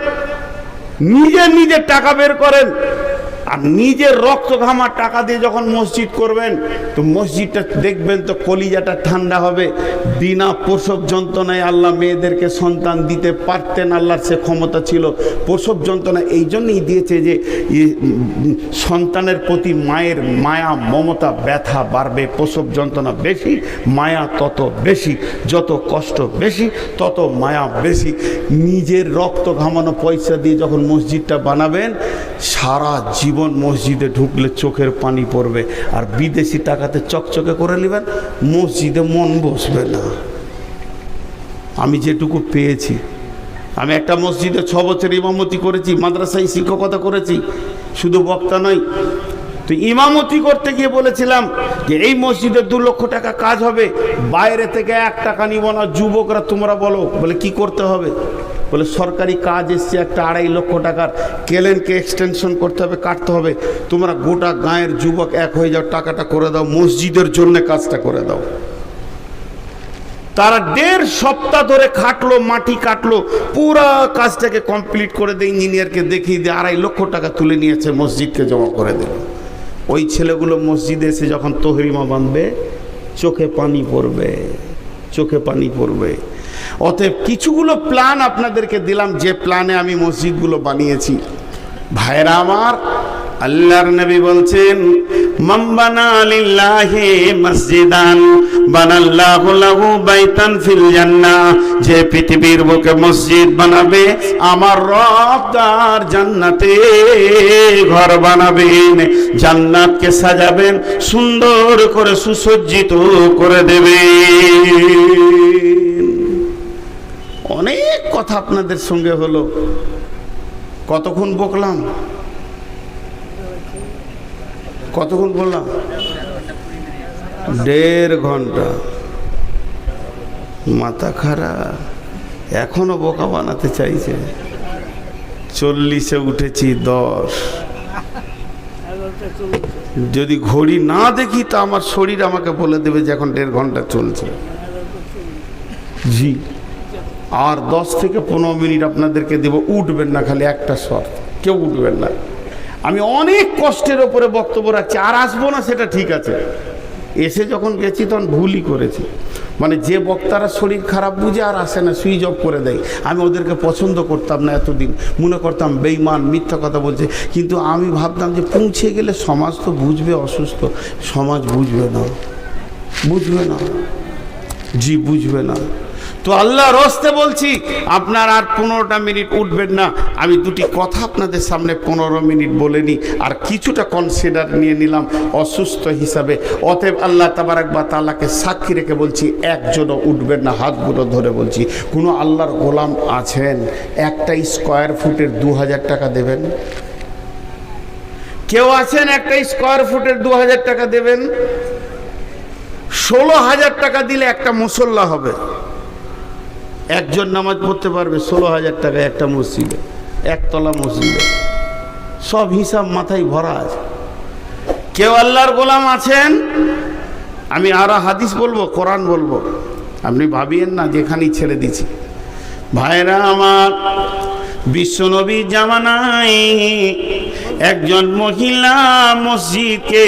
নিজের টাকা বের করেন। আর নিজের রক্ত ঘামার টাকা দিয়ে যখন মসজিদ করবেন, তো মসজিদটা দেখবেন তো কলিজাটা ঠান্ডা হবে। বিনা প্রসব যন্ত্রণায় আল্লাহ মেয়েদেরকে সন্তান দিতে পারতেন, আল্লাহর সে ক্ষমতা ছিল। প্রসব যন্ত্রণা এই জন্যই দিয়েছে যে সন্তানের প্রতি মায়ের মায়া মমতা ব্যথা বাড়বে। প্রসব যন্ত্রণা বেশি, মায়া তত বেশি, যত কষ্ট বেশি তত মায়া বেশি। নিজের রক্ত ঘামানো পয়সা দিয়ে যখন মসজিদটা বানাবেন, সারা জীবন মসজিদে ঢুকলে চোখের পানি পড়বে। আর বিদেশি টাকাতে চকচকে করে নেবেন, মসজিদে মন বসবে না। আমি যেটুকু পেয়েছি, আমি একটা মসজিদে 6 বছর ইমামতি করেছি, মাদ্রাসায় শিক্ষকতা করেছি, শুধু বক্তা নয়। তো ইমামতি করতে গিয়ে বলেছিলাম যে এই মসজিদে 2 লক্ষ টাকা কাজ হবে, বাইরে থেকে 1 টাকা নিব না। যুবকরা তোমরা বলো, বলে কি করতে হবে? বলে সরকারি কাজ এসছে একটা 2.5 লক্ষ টাকার, কেলেনকে এক্সটেনশন করতে হবে, কাটতে হবে। তোমরা গোটা গাঁয়ের যুবক এক হয়ে যাও, টাকাটা করে দাও, মসজিদের জন্য কাজটা করে দাও। তারা 1.5 সপ্তাহ ধরে খাটলো, মাটি কাটলো, পুরো কাজটাকে কমপ্লিট করে দিয়ে ইঞ্জিনিয়ারকে দেখিয়ে দিয়ে 2.5 লক্ষ টাকা তুলে নিয়েছে, মসজিদকে জমা করে দিল। ওই ছেলেগুলো মসজিদে এসে যখন তহরিমা বাঁধবে, চোখে পানি পড়বে, চোখে পানি পড়বে। অতএব কিছুগুলো প্ল্যান আপনাদেরকে দিলাম, যে প্ল্যানে আমি মসজিদগুলো বানিয়েছি। ভাইরা আমার, আল্লাহর নবী বলছেন, মান বানা লিল্লাহি মসজিদান বানাল্লাহু লাহু বাইতান ফিল জান্নাহ, যে পৃথিবীর বুকে মসজিদ বানাবে, আমার রব তার জান্নাতে ঘর বানাবেন, জান্নাতকে সাজাবেন, সুন্দর করে সুসজ্জিত করে দেবেন। অনেক কথা আপনাদের সঙ্গে হলো, কতক্ষণ বকলাম, কতক্ষণ বললাম? 1.5 ঘন্টা। মাথা খারাপ, এখনো বোকা বানাতে চাইছে। 40-এ উঠেছি, 10। যদি ঘড়ি না দেখি তো আমার শরীর আমাকে বলে দেবে যে এখন 1.5 ঘন্টা চলছে। জি, আর 10 থেকে 15 মিনিট আপনাদেরকে দেব। উঠবেন না, খালি একটা শর্ত, কেউ উঠবেন না। আমি অনেক কষ্টের ওপরে বক্তব্য রাখছি, আর আসবো না সেটা ঠিক আছে। এসে যখন গেছি তখন ভুলই করেছি। মানে যে বক্তারা শরীর খারাপ বুঝে আর আসে না, সুইচ অফ করে দেয়। আমি ওদেরকে পছন্দ করতাম না এতদিন, মনে করতাম বেঈমান, মিথ্যা কথা বলছে। কিন্তু আমি ভাবতাম যে পৌঁছে গেলে সমাজ তো বুঝবে অসুস্থ, সমাজ বুঝবে না, বুঝবে না, জি বুঝবে না। তো আল্লাহর রাস্তে বলছি, আপনার আর 15টা মিনিট উঠবেন না। আমি 2টি কথা আপনাদের সামনে 15 মিনিট বলে নিই, আর কিছুটা কনসিডার নিয়ে নিলাম অসুস্থ হিসাবে। অতএব আল্লাহ তাবারাক ওয়া তাআলাকে সাক্ষী রেখে বলছি, একজনও উঠবেন না, হাতগুলো ধরে বলছি। কোনো আল্লাহর গোলাম আছেন একটা স্কোয়ার ফুটের 2000 টাকা দেবেন? কেউ আছেন একটা স্কোয়ার ফুটের 2000 টাকা দেবেন? 16,000 টাকা দিলে একটা মুসল্লা হবে, একজন নামাজ পড়তে পারবে। 16,000 টাকা একটা মসজিদে, একতলা মসজিদে। সব হিসাব মাথায় ভরা আছে। কেউ আল্লাহর গোলাম আছেন? আমি আরো হাদিস বলবো, কোরআন বলবো, আপনি ভাবিয়েন না যেখানেই ছেড়ে দিছি। ভাইরা আমার, বিশ্বনবীর জামানায় একজন মহিলা মসজিদকে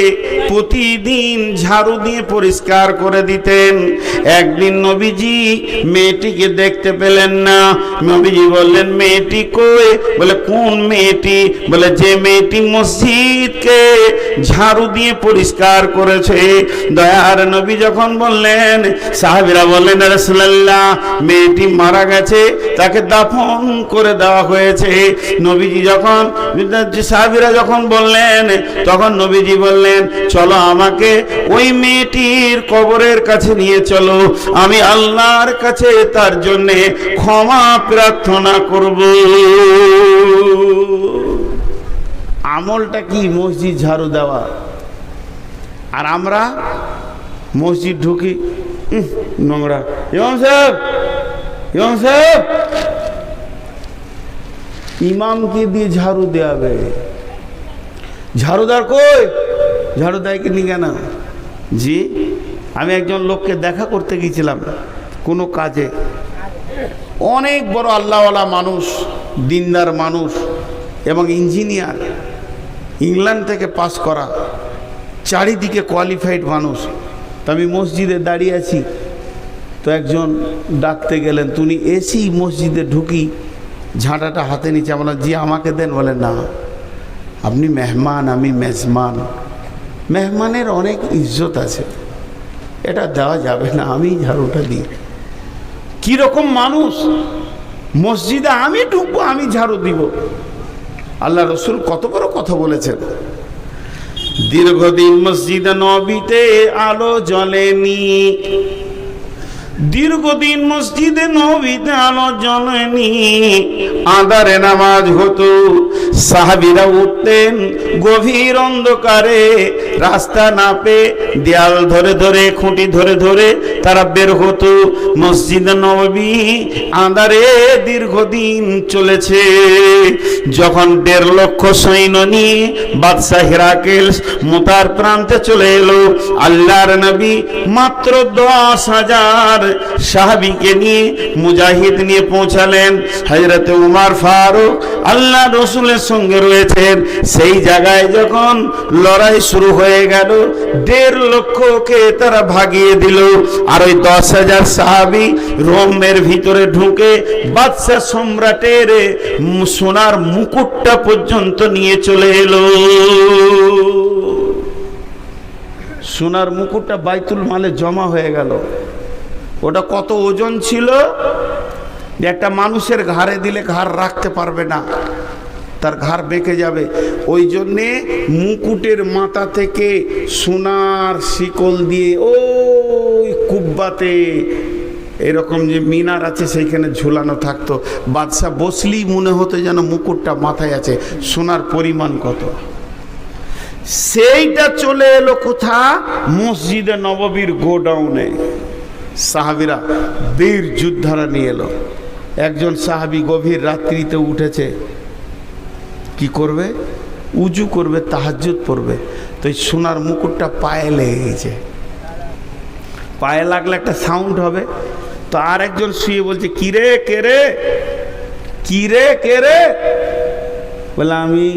প্রতিদিন ঝাড়ু দিয়ে পরিষ্কার করে দিতেন। একদিন নবীজি মেয়েটিকে দেখতে পেলেন না। নবীজি বললেন, মেয়েটি কই? বলে, কোন মেয়েটি? বলে, যে মেয়েটি মসজিদকে ঝাড়ু দিয়ে পরিষ্কার করেছে। দয়ার নবী যখন বললেন, সাহাবীরা বললেন, রাসূলুল্লাহ, মেয়েটি মারা গেছে, তাকে দাফন করে দেওয়া হয়েছে। নবীজি যখন, সাহাবীরা যখন বললেন, তখন নবীজি বললেন, চলো আমাকে ওই মেয়েটির কবরের কাছে নিয়ে চলো, আমি আল্লাহর কাছে তার জন্য ক্ষমা প্রার্থনা করব। আমলটা কি? মসজিদ ঝাড়ু দেওয়া। আর আমরা মসজিদ ঢুকি, নোংরা। ইমাম সাহেব, ইমাম সাহেব, ইমামকে দিয়ে ঝাড়ু দেওয়াবে। ঝাড়ুদার কই? ঝাড়ু দেয় কি কেন? জি, আমি একজন লোককে দেখা করতে গিয়েছিলাম কোনো কাজে, অনেক বড় আল্লাহওয়ালা মানুষ, দিনদার মানুষ এবং ইঞ্জিনিয়ার, ইংল্যান্ড থেকে পাস করা, চারিদিকে কোয়ালিফাইড মানুষ। তো আমি মসজিদে দাঁড়িয়ে আছি, তো একজন ডাকতে গেলেন, তুমি এসি মসজিদে ঢুকি ঝাঁটাটা হাতে নিচে। আমরা, জি আমাকে দেন। বলে, না, আপনি মেহমান, আমি মেজমান। মেহমানের অনেক ইজ্জত আছে, এটা দেওয়া যাবে না, আমি ঝাড়ুটা দিই। কীরকম মানুষ! মসজিদে আমি ঢুকবো, আমি ঝাড়ু দিব। আল্লাহ রসুল কত বড় কথা বলেছেন। দীর্ঘদিন মসজিদে নববীতে আলো জ্বলেনি, দীর্ঘদিন মসজিদে নববীতে আলো জ্বলেনি, আঁধারে নামাজ হতো। সাহাবীরা উঠতেন গভীর অন্ধকারে, রাস্তা না পেয়ে দেয়াল ধরে ধরে, খুঁটি ধরে ধরে তারা বের হতো। মসজিদে নববী আঁধারে দীর্ঘদিন চলেছে। যখন 1.5 লক্ষ সৈন্য নিয়ে বাদশাহ হিরাকেল মুতার প্রান্তে চলে এলো, আল্লাহর নবী মাত্র 10,000 সাহাবীকে নিয়ে, মুজাহিদ নিয়ে পৌঁছালেন। হযরত উমর ফারুক আল্লাহ রসুলের সঙ্গে রয়েছেন। সেই জায়গায় যখন লড়াই শুরু হয়ে গেল, 1.5 লক্ষকে তারা ভাগিয়ে দিল। আর ওই 10,000 সাহাবী রোমের ভিতরে ঢুকে বাদশাহ সম্রাটের সোনার মুকুটটা পর্যন্ত নিয়ে চলে এলো। সোনার মুকুটটা বাইতুল মালে জমা হয়ে গেল। ওটা কত ওজন ছিল, একটা মানুষের ঘাড়ে দিলে ঘাড় রাখতে পারবে না, তার ঘাড় বেঁকে যাবে। ওই জন্যে মুকুটের মাথা থেকে সোনার শিকল দিয়ে ওই কুব্বাতে এরকম যে মিনার আছে সেইখানে ঝুলানো থাকতো। বাদশা বসলেই মনে হতো যেন মুকুটটা মাথায় আছে। সোনার পরিমাণ কত! সেইটা চলে এলো কোথা? মসজিদে নববীর গোডাউনে। সাহাবীরা বীর যোদ্ধারা নিয়ে এলো। একজন সাহাবী গভীর রাত্রিতে উঠেছে, কি করবে? উজু করবে, তাহাজ্জুদ পড়বে। তো এই সোনার মুকুটটা পায়ে লেগে গেছে। পায়ে লাগলে একটা সাউন্ড হবে। তো আর একজন শুয়ে বলছে, কিরে কে রে, কিরে কে রে? বলে আমি।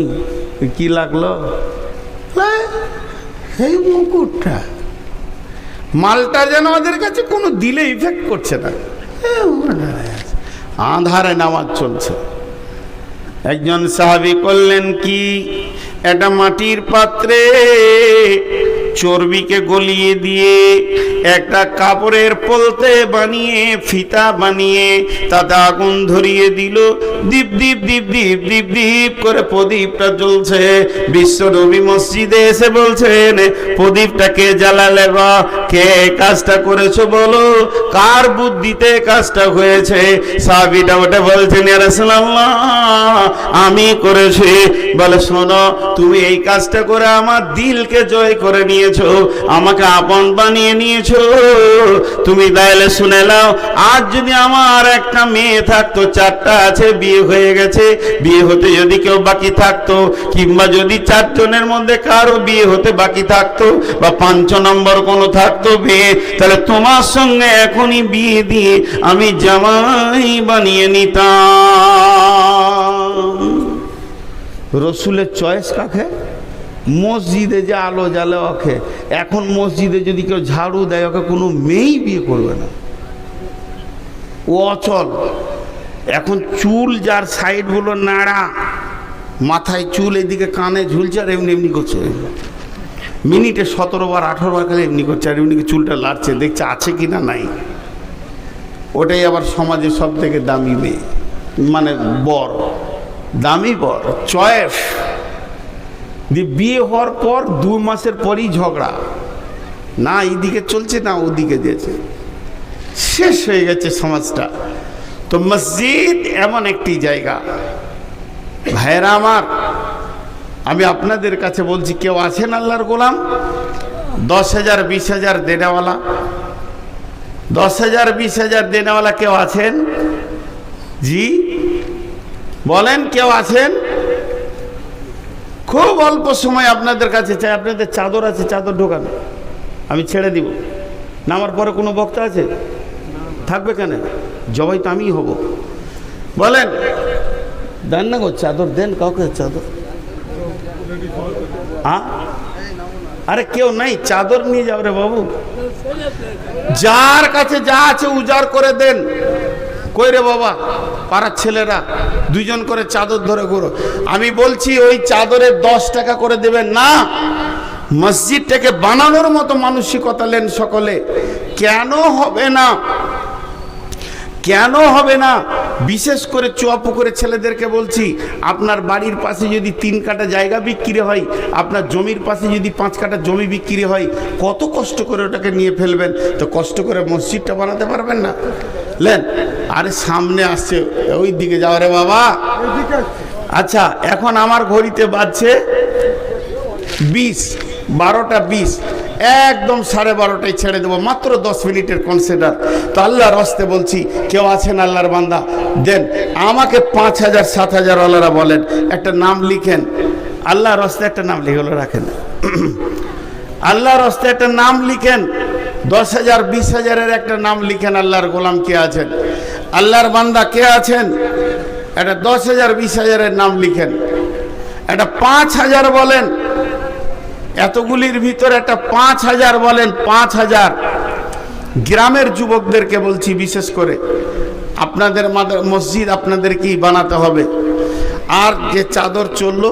কি লাগলো? এই মুকুটটা। মালটা যেন ওদের কাছে কোনো দিলে ইফেক্ট করছে না। আঁধারে নামাজ চলছে। একজন সাহাবী করলেন কি, একটা মাটির পাত্রে চর্বিকে গলিয়ে দিয়ে একটা কাপড়ের পলতে বানিয়ে, ফিতা বানিয়ে তাতে আগুন ধরিয়ে দিল। দীপ দীপ দীপ দীপ দীপ দীপ করে প্রদীপটা জ্বলছে। বিশ্ব নবী মসজিদে এসে বলছেন, প্রদীপটা কে জ্বালালে বা কে কাজটা করেছো বলো, কার বুদ্ধিতে কাজটা হয়েছে? সাহাবীটা ওটা বলছেন, ইয়া রাসূলুল্লাহ আমি করেছি। বলে শোনো, তুমি এই কাজটা করে আমার দিলকে জয় করে নিয়েছো, আমাকে আপন বানিয়ে নিয়েছো। তুমি তাহলে শুনে নাও, আজ যদি আমার একটা মেয়ে থাকতো, 4টা আছে, বিয়ে হয়ে গেছে, বিয়ে হতে যদি কেউ বাকি থাকতো, কিংবা যদি 4 জনের মধ্যে কারো বিয়ে হতে বাকি থাকতো, বা 5 নম্বর কোনো থাকতো বিয়ে, তাহলে তোমার সঙ্গে এখনই বিয়ে দিয়ে আমি জামাই বানিয়ে নিতাম। রসুলের চয়েস কাকে? মসজিদে যে আলো জ্বালে ওকে। এখন মসজিদে যদি কেউ ঝাড়ু দেয়, ওকে কোনো মেয়েই বিয়ে করবে না, ও অচল। এখন চুল যার সাইডগুলো নাড়া, মাথায় চুল এদিকে কানে ঝুলছে, আর এমনি এমনি করছে, মিনিটে 17 বার 18 বার খালি এমনি করছে, আর এমনি চুলটা লাড়ছে, দেখছে আছে কি না নাই। ওটাই আবার সমাজে সব থেকে দামি মেয়ে, মানে বর, দামি বর, চয়েস। বিয়ে হওয়ার পর 2 মাসের পরই ঝগড়া, না এইদিকে চলছে না ওদিকে দিয়েছে, শেষ হয়ে গেছে সমাজটা। তো মসজিদ এমন একটি জায়গা, ভাইরা আমার, আমি আপনাদের কাছে বলছি, কেউ আছেন আল্লাহর গোলাম 10,000 20,000 দেনেওয়ালা? 10,000 20,000 দেনেওয়ালা কেউ আছেন? জি বলেন, কেউ আছেন? খুব অল্প সময় আপনাদের কাছে চাই। আপনাদের চাদর আছে, চাদর ঢোকান, আমি ছেড়ে দিব। নামার পরে কোনো বক্তা আছে? থাকবে কেন? জবাই তো আমিই হব। বলেন, দেন না গো চাদর, দেন কাউকে চাদর। আরে কেউ নাই, চাদর নিয়ে যাও রে বাবু। যার কাছে যা আছে উজাড় করে দেন। কই রে বাবা, পাড়ার ছেলেরা 2 জন করে চাদর ধরে ঘোরো। আমি বলছি ওই চাদরে 10 টাকা করে দেবেন না, মসজিদটাকে বানানোর মতো মানসিকতা নেন সকলে। কেন হবে না? কেন হবে না? বিশেষ করে চুয়াপুকুরের ছেলেদেরকে বলছি, আপনার বাড়ির পাশে যদি 3 কাঠা জায়গা বিক্রি হয়, আপনার জমির পাশে যদি 5 কাঠা জমি বিক্রি হয়, কত কষ্ট করে ওটাকে নিয়ে ফেলবেন। তো কষ্ট করে মসজিদটা বানাতে পারবেন না? লেন, আরে সামনে আসছে, ওই দিকে যাও রে বাবা। আচ্ছা, এখন আমার ঘড়িতে বাজছে 20, 12টা 20, একদম 12:30টায় ছেড়ে দেবো, মাত্র 10 মিনিটের কনসিডার। তো আল্লাহর রাস্তে বলছি, কেউ আছেন আল্লাহর বান্দা, দেন আমাকে 5,000 7,000 ওয়ালারা বলেন, একটা নাম লিখেন, আল্লাহর রাস্তে একটা নাম লিখে রাখেন, আল্লাহর রাস্তে একটা নাম লিখেন, 10,000 20,000-এর একটা নাম লিখেন। আল্লাহর গোলাম কে আছেন, আল্লাহর বান্দা কে আছেন, একটা 10,000 20,000-এর নাম লিখেন, একটা 5,000 বলেন, এতগুলির ভিতরে একটা 5,000 বলেন। 5,000 গ্রামের যুবকদেরকে বলছি, বিশেষ করে আপনাদের মসজিদ আপনাদেরকেই বানাতে হবে। আর যে চাদর চললো,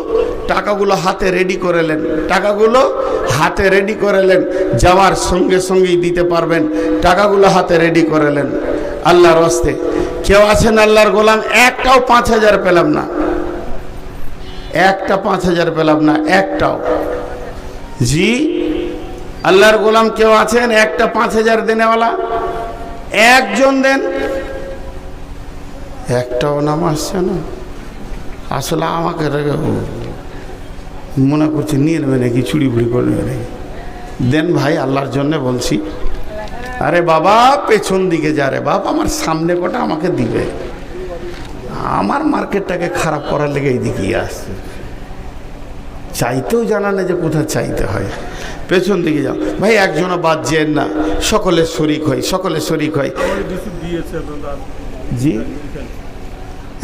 টাকাগুলো হাতে রেডি করে নেন, টাকাগুলো হাতে রেডি করে নেন, যাওয়ার সঙ্গে সঙ্গেই দিতে পারবেন, টাকাগুলো হাতে রেডি করে নেন। আল্লাহর রাস্তে কেউ আছেন আল্লাহর গোলাম? একটাও 5,000 পেলাম না, একটা 5,000 পেলাম না, একটাও। জি, আল্লাহর গোলাম কেউ আছেন একটা 5,000 দেনেওয়ালা? একজন দেন। একটাও নাম আসছে না। আসলে আমাকে মনে করছি নিয়ে নেবে নাকি, চুরি বুড়ি করে নেবে নাকি। দেন ভাই, আল্লাহর জন্য বলছি। আরে বাবা, পেছন দিকে যা রে বাবা, আমার সামনে কটা আমাকে দিবে, আমার মার্কেটটাকে খারাপ করার লেগে এই দিকেই আসছে। চাইতেও জানা না যে কোথায় চাইতে হয়। পেছন দিকে যাও ভাই, একজনও বাদ যেন না, সকলে শরিক হয়, সকলে শরিক হয়। জি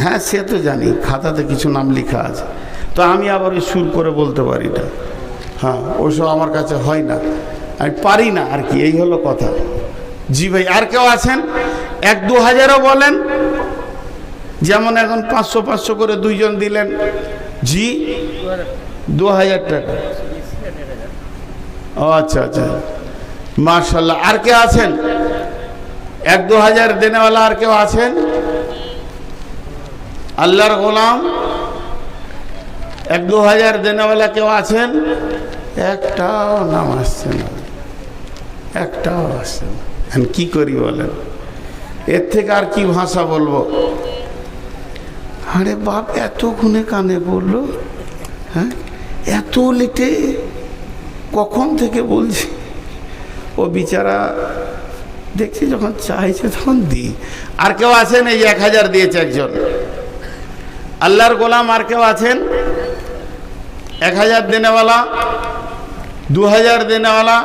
হ্যাঁ, সে তো জানি, খাতাতে কিছু নাম লেখা আছে, তো আমি আবার ওই সুর করে বলতে পারি না। হ্যাঁ, ওসব আমার কাছে হয় না, আমি পারি না আর কি, এই হলো কথা। জি ভাই, আর কেউ আছেন? 1-2 হাজারও বলেন, যেমন এখন 500-500 করে 2 জন দিলেন। জি, 2,000 টাকা। ও আচ্ছা আচ্ছা, মাশাআল্লাহ। আর কে আছেন 1-2 হাজার দেনেওয়ালা? আর কেউ আছেন? আল্লাহর গোলাম 1-2 হাজার দেনেওয়ালা কেউ আছেন? একটাও নাম আসছে না, একটাও আসছে না। কি করি বলেন, এর থেকে আর কি ভাষা বলবো? আরে বাপ, এত গুনে কানে বললো, হ্যাঁ, এত লেটে কখন থেকে বলছি। ও বিচারা দেখছি যখন চাইছে তখন দিই। আর কেউ আছেন? এই 1,000 দিয়েছে একজন আল্লাহর গোলাম। আর কেউ আছেন 1,000 দেনেওয়ালা, 2,000 দেনেওয়ালা?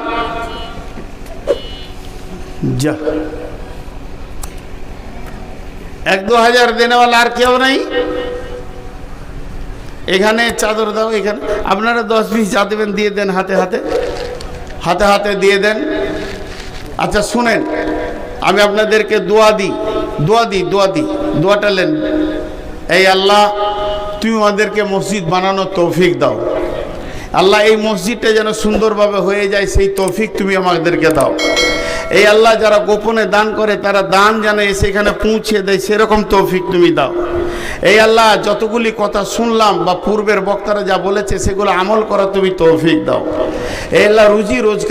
যা, 1-2 হাজার দেনেওয়ালা আর কেউ নেই? এখানে চাদর দাও, এখানে আপনারা 10-20 যা দেবেন দিয়ে দেন, হাতে হাতে হাতে হাতে দিয়ে দেন। আচ্ছা শুনেন, আমি আপনাদেরকে দোয়া দিই, দোয়াটা নেন। এই আল্লাহ, তুমি আমাদেরকে মসজিদ বানানোর তৌফিক দাও। আল্লাহ, এই মসজিদটা যেন সুন্দরভাবে হয়ে যায়, সেই তৌফিক তুমি আমাদেরকে দাও। এই আল্লাহ, যারা গোপনে দান করে তারা দান যেন এসে এখানে পৌঁছে দেয়, সেরকম তৌফিক তুমি দাও। এই আল্লাহ, যতগুলি কথা শুনলাম বা পূর্বের বক্তারা যা বলেছে সেগুলো আমল করা তুমি তৌফিক দাও। এই আল্লাহ, রুজি রোজগার